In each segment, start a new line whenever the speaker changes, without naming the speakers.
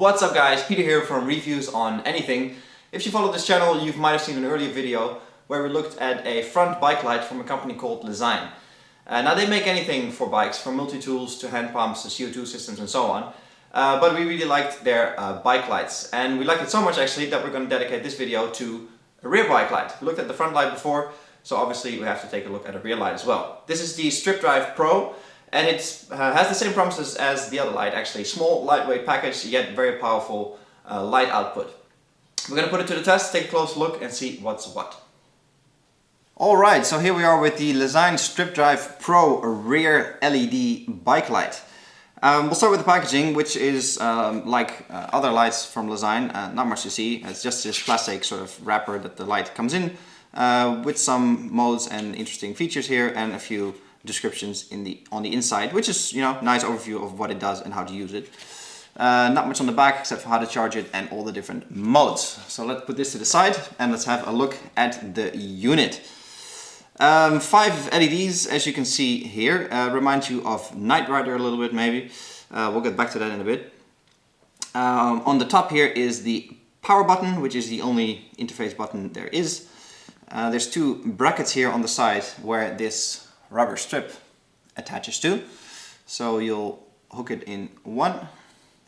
What's up guys, Peter here from Reviews on Anything. If you follow this channel, you might have seen an earlier video where we looked at a front bike light from a company called LEZYNE. Now they make anything for bikes, from multi-tools to hand pumps to CO2 systems and so on. But we really liked their bike lights, and we liked it so much actually that we're going to dedicate this video to a rear bike light. We looked at the front light before, so obviously we have to take a look at a rear light as well. This is the Strip Drive Pro, and it has the same promises as the other light actually. Small, lightweight package, yet very powerful light output. We're going to put it to the test, take a close look and see what's what. Alright, so here we are with the LEZYNE Strip Drive Pro rear LED bike light. We'll start with the packaging, which is like other lights from LEZYNE, not much to see. It's just this plastic sort of wrapper that the light comes in, with some modes and interesting features here and a few descriptions on the inside, which is, you know, nice overview of what it does and how to use it. Not much on the back except for how to charge it and all the different modes. So let's put this to the side and let's have a look at the unit. 5 LEDs, as you can see here, remind you of Knight Rider a little bit maybe. We'll get back to that in a bit. On the top here is the power button, which is the only interface button there is. There's 2 brackets here on the side where this rubber strip attaches to. So you'll hook it in one,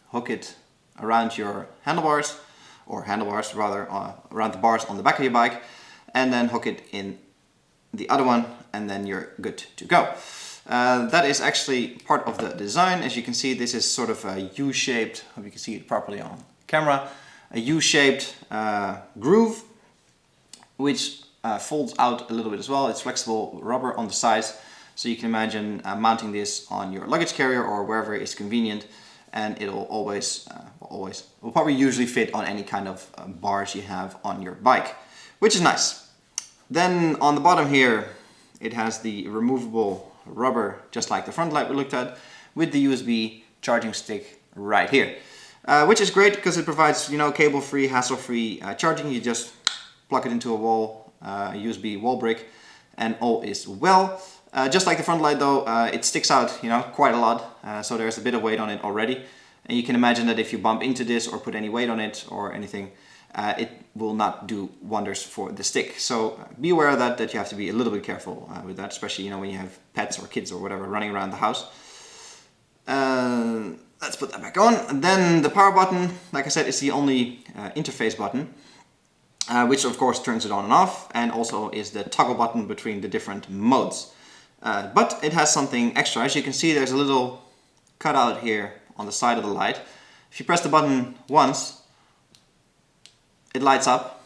hook it around your handlebars, or handlebars rather, around the bars on the back of your bike, and then hook it in the other one, and then you're good to go. That is actually part of the design. As you can see, this is sort of a U-shaped, hope you can see it properly on camera, a U-shaped groove, which folds out a little bit as well. It's flexible rubber on the sides, so you can imagine mounting this on your luggage carrier or wherever is convenient, and it'll will probably usually fit on any kind of bars you have on your bike, which is nice. Then on the bottom here, it has the removable rubber, just like the front light we looked at, with the USB charging stick right here, which is great because it provides, you know, cable-free, hassle-free charging. You just plug it into a wall, USB wall brick, and all is well. Just like the front light though, it sticks out, you know, quite a lot, so there's a bit of weight on it already. And you can imagine that if you bump into this or put any weight on it or anything, it will not do wonders for the stick. So be aware of that you have to be a little bit careful with that, especially, you know, when you have pets or kids or whatever running around the house. Let's put that back on. And then the power button, like I said, is the only interface button. Which of course turns it on and off, and also is the toggle button between the different modes. But it has something extra. As you can see, there's a little cutout here on the side of the light. If you press the button once, it lights up,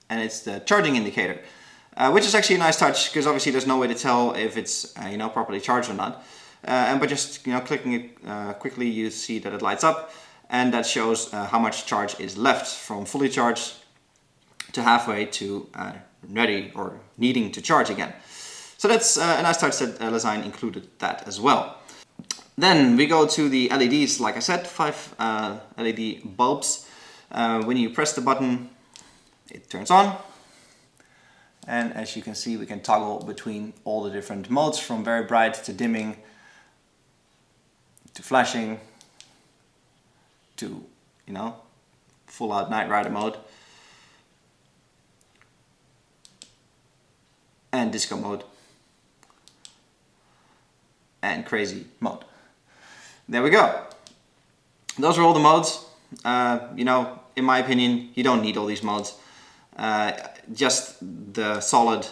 and it's the charging indicator, which is actually a nice touch because obviously there's no way to tell if it's you know, properly charged or not. And by just, you know, clicking it quickly, you see that it lights up. And that shows how much charge is left, from fully charged to halfway to ready or needing to charge again. So that's a nice touch that LEZYNE included that as well. Then we go to the LEDs, like I said, 5 LED bulbs. When you press the button, it turns on. And as you can see, we can toggle between all the different modes, from very bright to dimming to flashing, to, you know, full out Knight Rider mode, and disco mode, and crazy mode. There we go. Those are all the modes. You know, in my opinion, you don't need all these modes. Just the solid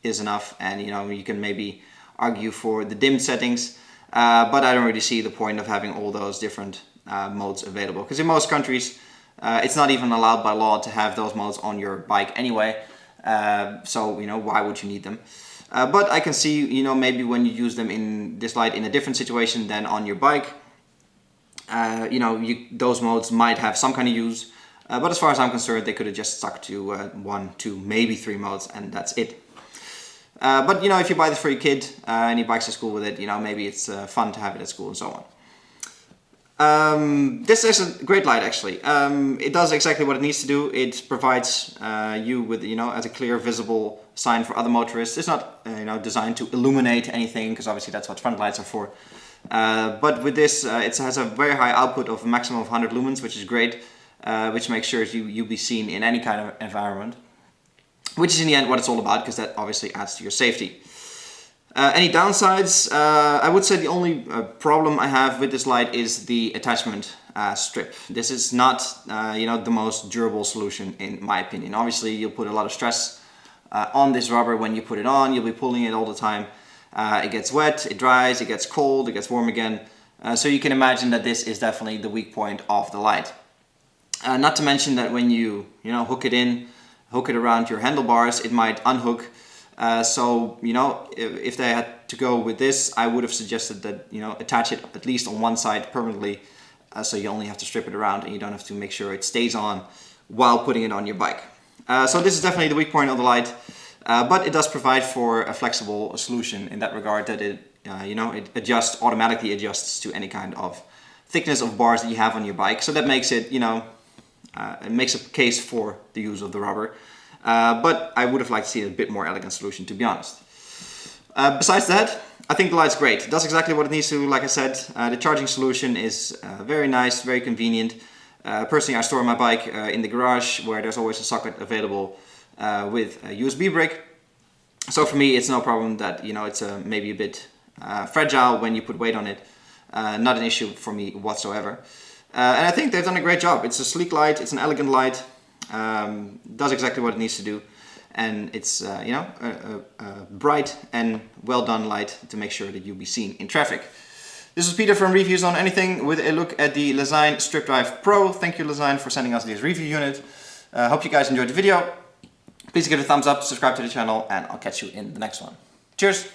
is enough, and, you know, you can maybe argue for the dim settings, but I don't really see the point of having all those different modes available, because in most countries it's not even allowed by law to have those modes on your bike anyway, so, you know, why would you need them? But I can see, you know, maybe when you use them in this light in a different situation than on your bike, you know, those modes might have some kind of use, but as far as I'm concerned, they could have just stuck to 1, 2, maybe 3 modes, and that's it. But, you know, if you buy this for your kid and he bikes to school with it, you know, maybe it's fun to have it at school and so on. This is a great light actually. It does exactly what it needs to do. It provides you with, you know, as a clear visible sign for other motorists. It's not you know, designed to illuminate anything, because obviously that's what front lights are for. But with this, it has a very high output of a maximum of 100 lumens, which is great, which makes sure you'll be seen in any kind of environment, which is in the end what it's all about, because that obviously adds to your safety. Any downsides? I would say the only problem I have with this light is the attachment strip. This is not the most durable solution in my opinion. Obviously you'll put a lot of stress on this rubber when you put it on. You'll be pulling it all the time. It gets wet, it dries, it gets cold, it gets warm again. So you can imagine that this is definitely the weak point of the light. Not to mention that when you hook it around your handlebars, it might unhook. So if they had to go with this, I would have suggested that attach it at least on one side permanently, so you only have to strip it around and you don't have to make sure it stays on while putting it on your bike. So this is definitely the weak point of the light, but it does provide for a flexible solution in that regard, that it it automatically adjusts to any kind of thickness of bars that you have on your bike. So that makes it it makes a case for the use of the rubber. But I would have liked to see a bit more elegant solution, to be honest. Besides that, I think the light's great. It does exactly what it needs to, like I said. The charging solution is very nice, very convenient. Personally, I store my bike in the garage, where there's always a socket available with a USB brick. So for me, it's no problem that it's maybe a bit fragile when you put weight on it. Not an issue for me whatsoever. And I think they've done a great job. It's a sleek light, it's an elegant light. Does exactly what it needs to do, and it's a bright and well done light to make sure that you'll be seen in traffic. This is Peter from Reviews on Anything with a look at the LEZYNE Strip Drive Pro. Thank you, LEZYNE, for sending us this review unit. Hope you guys enjoyed the video. Please give it a thumbs up, subscribe to the channel, and I'll catch you in the next one. Cheers!